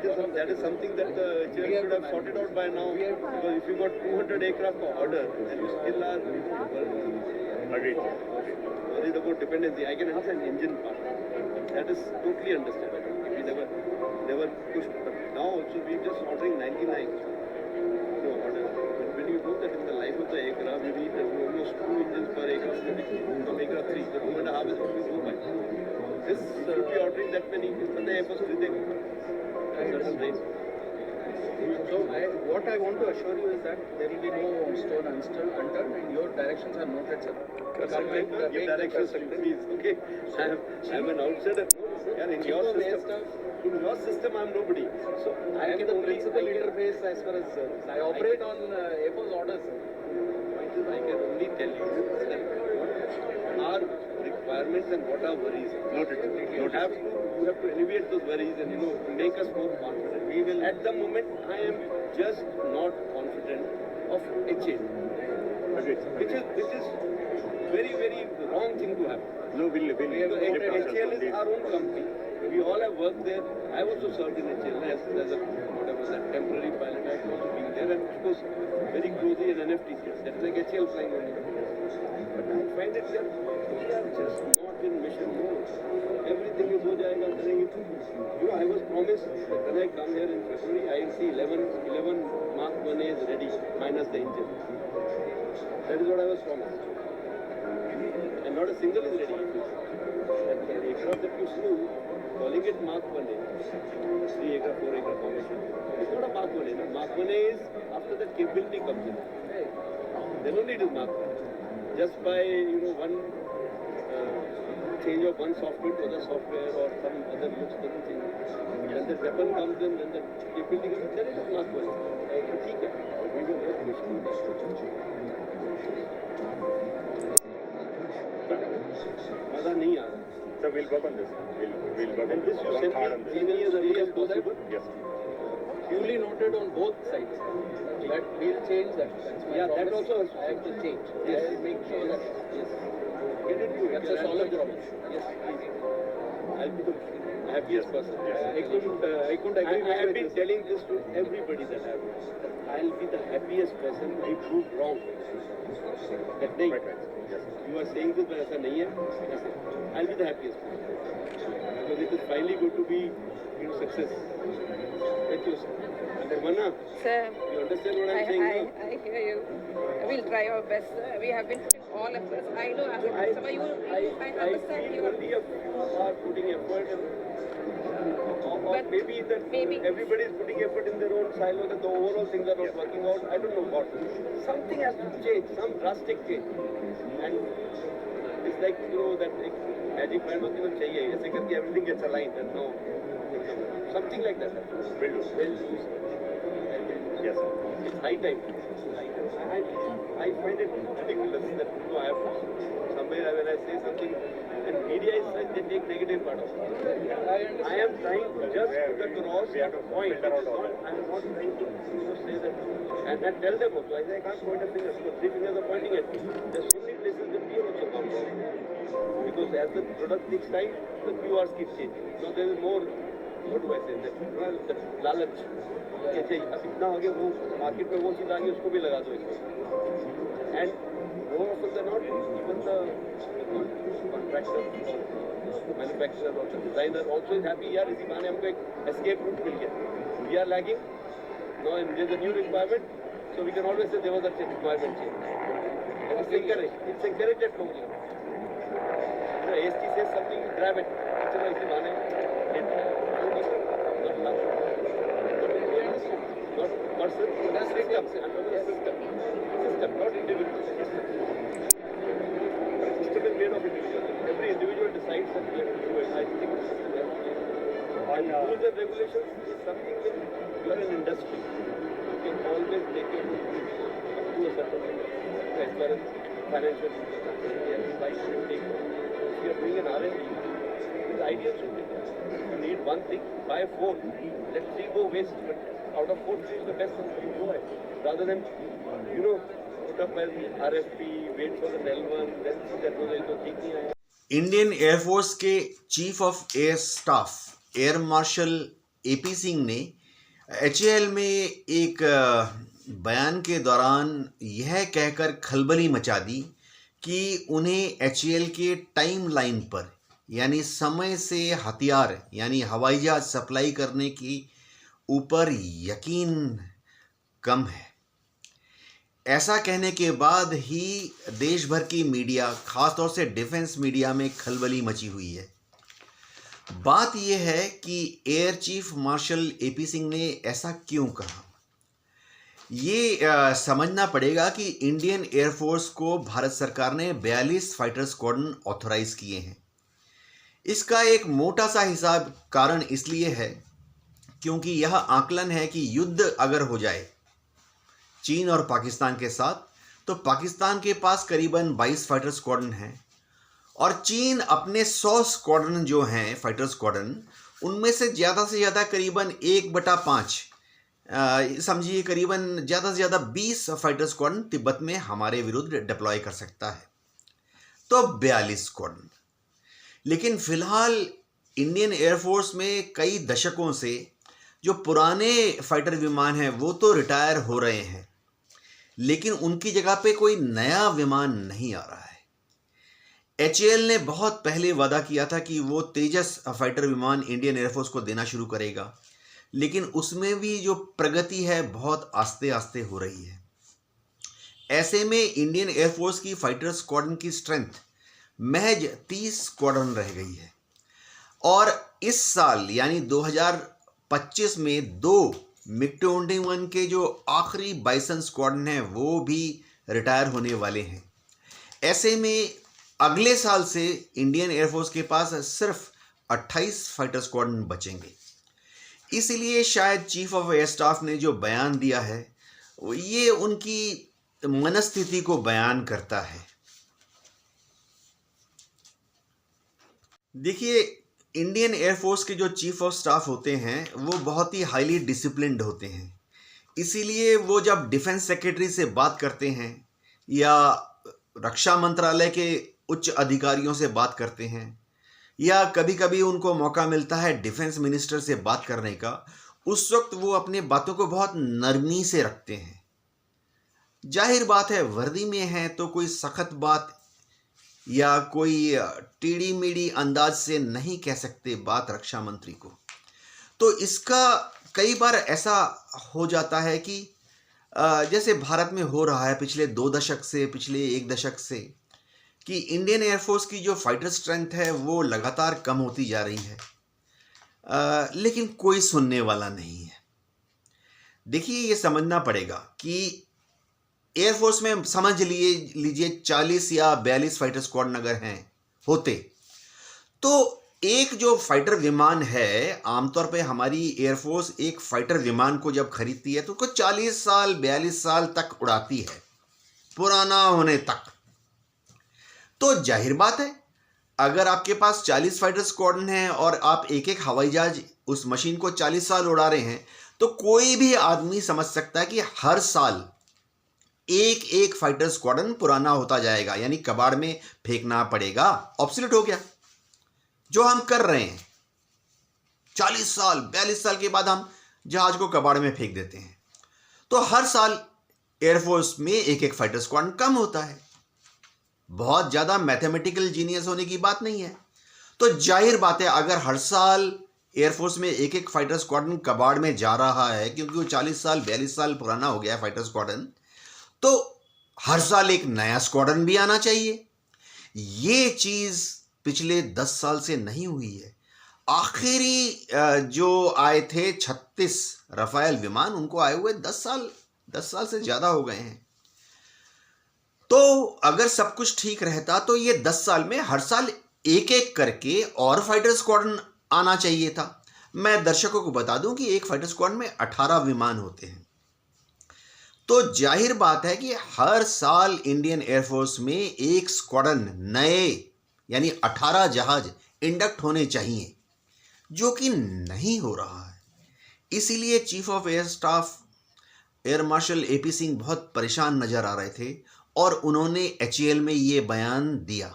that is something that the HAL should have sorted out by now. Because if you got 200 aircraft for order and you still are worried about dependency, I can understand engine part. That is totally understandable. We never pushed. But now also we just ordering 99. Order. But when you know that in the life of the aircraft, we need almost 2 engines per aircraft from aircraft 3. The 2.5 is what we go by. This should be ordering that many. But the Airbus will take certain range. So what I want to assure you is that there will be no stone unturned and your directions are noted, sir. Give directions, please. Okay. I'm an outsider. And in your system, I'm nobody. So I am the principal interface as far as I operate on Apple's orders. I can only tell you that our requirements and what our worries are. You have to alleviate those worries and make us more confident. We will. At the moment, I am just not confident of HAL, which is very, very wrong thing to happen. No, HAL is our own company. We all have worked there. I also served in HAL as a temporary pilot. I have also been there, and of course, very closely in NFTCS. That's like HAL flying only. But I find it that we are just not in mission mode. Everything is ho jayega, I was promised that when I come here in February, I will see 11 Mark 1A is ready, minus the engine. That is what I was promised. And not a single is ready. And the aircraft that you flew, calling it Mark 1A, 3 aircraft, 4 aircraft formation, it's not a Mark 1A. No? Mark 1A is after the capability comes in. Then only it is Mark 1. Just by, one change of one software to other software or some other looks doesn't change. When the weapon comes in, when the capability comes in, then it is Mark 1. ठीक है. We will not push to मजा नहीं आ रहा. So we'll work on this. We'll work on this. Work hard on this. As early as possible. Yes. Duly noted on both sides. That we'll change that. Yeah, that also I have to change. Yes. I will make sure that. Yes. Get it to That's a solid job. Yes, please. I'll be the happiest person. I couldn't agree I have with been you. telling this to everybody that I'll be the happiest person I proved wrong. That day, you are saying this, but ऐसा नहीं है. I'll be the happiest person. Because it is finally going to be success. Thank you, sir. Manna, Sir, you understand what I'm saying now? I hear you. We'll try our best, sir. We have been putting all efforts. I know as a customer, I understand I you. only a few are putting effort or But maybe everybody is putting effort in their own silo that the overall things are not working out. I don't know what. Something has to change, some drastic change. And it's like, that magic mind होती है तो चाहिए ऐसे करके everything gets aligned and no. Something like that. Well used. Yes. It's high time. I find it ridiculous that I have somewhere when I say something and media is such they take negative part of it. I am trying to just put across the point. I am not trying to say that and tell them also. I say I can't point a finger because 3 fingers are pointing at me. There's so many places that we also come from. Because as the product takes time, the QRs keep changing. So there is more. What do I say? That लालच कि चाहिए अब इतना आगे वो market में वो चीज़ आ गई उसको भी लगा दो इसमें and more often than not even the contractor manufacturer or the designer also is happy यार इसी बहाने हमको एक escape route मिल गया we are lagging now and there's a new requirement so we can always say there was a requirement change and it's encouraged at home the AST says something grab it चलो इसी बहाने not person, that's system. System, not individual. System is made of individuals. Every individual decides that we have to do it. I think the system has to be. And rules and regulations is something that you are an industry. You can always make it to a certain level. As far as financial advice should take. If you are doing an R&D, the idea should be you need one thing, buy 4. Let 3 go waste. But out of 4, 3 is the best one you go ahead. Rather than, put up an RFP, wait for the L1, then see that no, तो ठीक नहीं आया. Indian air force के chief of air staff air marshal AP Singh ने HAL में एक बयान के दौरान यह कहकर खलबली मचा दी कि उन्हें HAL के टाइम लाइन पर यानी समय से हथियार यानी हवाई जहाज सप्लाई करने की ऊपर यकीन कम है। ऐसा कहने के बाद ही देश भर की मीडिया, खासतौर से डिफेंस मीडिया में खलबली मची हुई है। बात यह है कि air chief marshal AP Singh ने ऐसा क्यों कहा। ये समझना पड़ेगा कि इंडियन एयरफोर्स को भारत सरकार ने 42 फाइटर स्क्वाड्रन ऑथोराइज किए हैं। इसका एक मोटा सा हिसाब कारण इसलिए है क्योंकि यह आकलन है कि युद्ध अगर हो जाए चीन और पाकिस्तान के साथ, तो पाकिस्तान के पास करीबन 22 फाइटर स्क्वाड्रन हैं और चीन अपने 100 स्क्वाड्रन जो हैं फाइटर स्क्वाड्रन, उनमें से ज़्यादा करीबन 1/5 समझिए करीबन ज़्यादा से ज़्यादा 20 फाइटर स्क्वाड्रन तिब्बत में हमारे विरुद्ध डिप्लॉय कर सकता है, तो 42 स्क्वाड्रन। लेकिन फिलहाल इंडियन एयरफोर्स में कई दशकों से जो पुराने फाइटर विमान हैं वो तो रिटायर हो रहे हैं, लेकिन उनकी जगह पे कोई नया विमान नहीं आ रहा है। HAL ने बहुत पहले वादा किया था कि वो तेजस फाइटर विमान इंडियन एयरफोर्स को देना शुरू करेगा, लेकिन उसमें भी जो प्रगति है बहुत आस्ते आस्ते हो रही है। ऐसे में इंडियन एयरफोर्स की फाइटर स्क्वाड्रन की स्ट्रेंथ महज 30 स्क्वाड्रन रह गई है और इस साल यानी 2025 में 2 MiG-21 के जो आखिरी बाइसन स्क्वाड्रन हैं वो भी रिटायर होने वाले हैं। ऐसे में अगले साल से इंडियन एयरफोर्स के पास सिर्फ 28 फाइटर स्क्वाड्रन बचेंगे। इसलिए शायद चीफ ऑफ एयर स्टाफ ने जो बयान दिया है ये उनकी मनस्थिति को बयान करता है। देखिए, इंडियन एयरफोर्स के जो चीफ ऑफ स्टाफ होते हैं वो बहुत ही हाईली डिसिप्लिन्ड होते हैं। इसीलिए वो जब डिफेंस सेक्रेटरी से बात करते हैं या रक्षा मंत्रालय के उच्च अधिकारियों से बात करते हैं या कभी कभी उनको मौका मिलता है डिफेंस मिनिस्टर से बात करने का, उस वक्त वो अपने बातों को बहुत नरमी से रखते हैं। जाहिर बात है वर्दी में है तो कोई सख्त बात या कोई टेढ़ी मेढ़ी अंदाज से नहीं कह सकते बात रक्षा मंत्री को। तो इसका कई बार ऐसा हो जाता है कि जैसे भारत में हो रहा है पिछले 2 दशक से, पिछले 1 दशक से, कि इंडियन एयरफोर्स की जो फाइटर स्ट्रेंथ है वो लगातार कम होती जा रही है, लेकिन कोई सुनने वाला नहीं है। देखिए, ये समझना पड़ेगा कि एयरफोर्स में समझ लीजिए 40 या 42 फाइटर स्क्वाड्रन अगर हैं होते, तो एक जो फाइटर विमान है, आमतौर पे हमारी एयरफोर्स एक फाइटर विमान को जब खरीदती है तो उसको 40 साल 42 साल तक उड़ाती है, पुराना होने तक। तो जाहिर बात है अगर आपके पास 40 फाइटर स्क्वाड्रन हैं और आप एक एक हवाई जहाज उस मशीन को 40 साल उड़ा रहे हैं, तो कोई भी आदमी समझ सकता है कि हर साल एक एक फाइटर स्क्वाड्रन पुराना होता जाएगा, यानी कबाड़ में फेंकना पड़ेगा, ऑब्सोलीट हो गया। जो हम कर रहे हैं 40 साल 42 साल के बाद हम जहाज को कबाड़ में फेंक देते हैं, तो हर साल एयरफोर्स में एक एक फाइटर स्क्वाड्रन कम होता है। बहुत ज्यादा मैथमेटिकल जीनियस होने की बात नहीं है। तो जाहिर बात है अगर हर साल एयरफोर्स में एक एक फाइटर स्क्वाड्रन कबाड़ में जा रहा है, क्योंकि वो 40 साल 42 साल पुराना हो गया फाइटर स्क्वाड्रन, तो हर साल एक नया स्क्वाड्रन भी आना चाहिए। ये चीज पिछले 10 साल से नहीं हुई है। आखिरी जो आए थे 36 रफाल विमान, उनको आए हुए 10 साल से ज्यादा हो गए हैं। तो अगर सब कुछ ठीक रहता तो ये 10 साल में हर साल एक एक करके और फाइटर स्क्वाड्रन आना चाहिए था। मैं दर्शकों को बता दूं कि एक फाइटर स्क्वाड्रन में 18 विमान होते हैं। तो जाहिर बात है कि हर साल इंडियन एयरफोर्स में एक स्क्वाड्रन नए यानी 18 जहाज इंडक्ट होने चाहिए, जो कि नहीं हो रहा है। इसीलिए chief of air staff air marshal AP Singh बहुत परेशान नजर आ रहे थे और उन्होंने HAL में ये बयान दिया।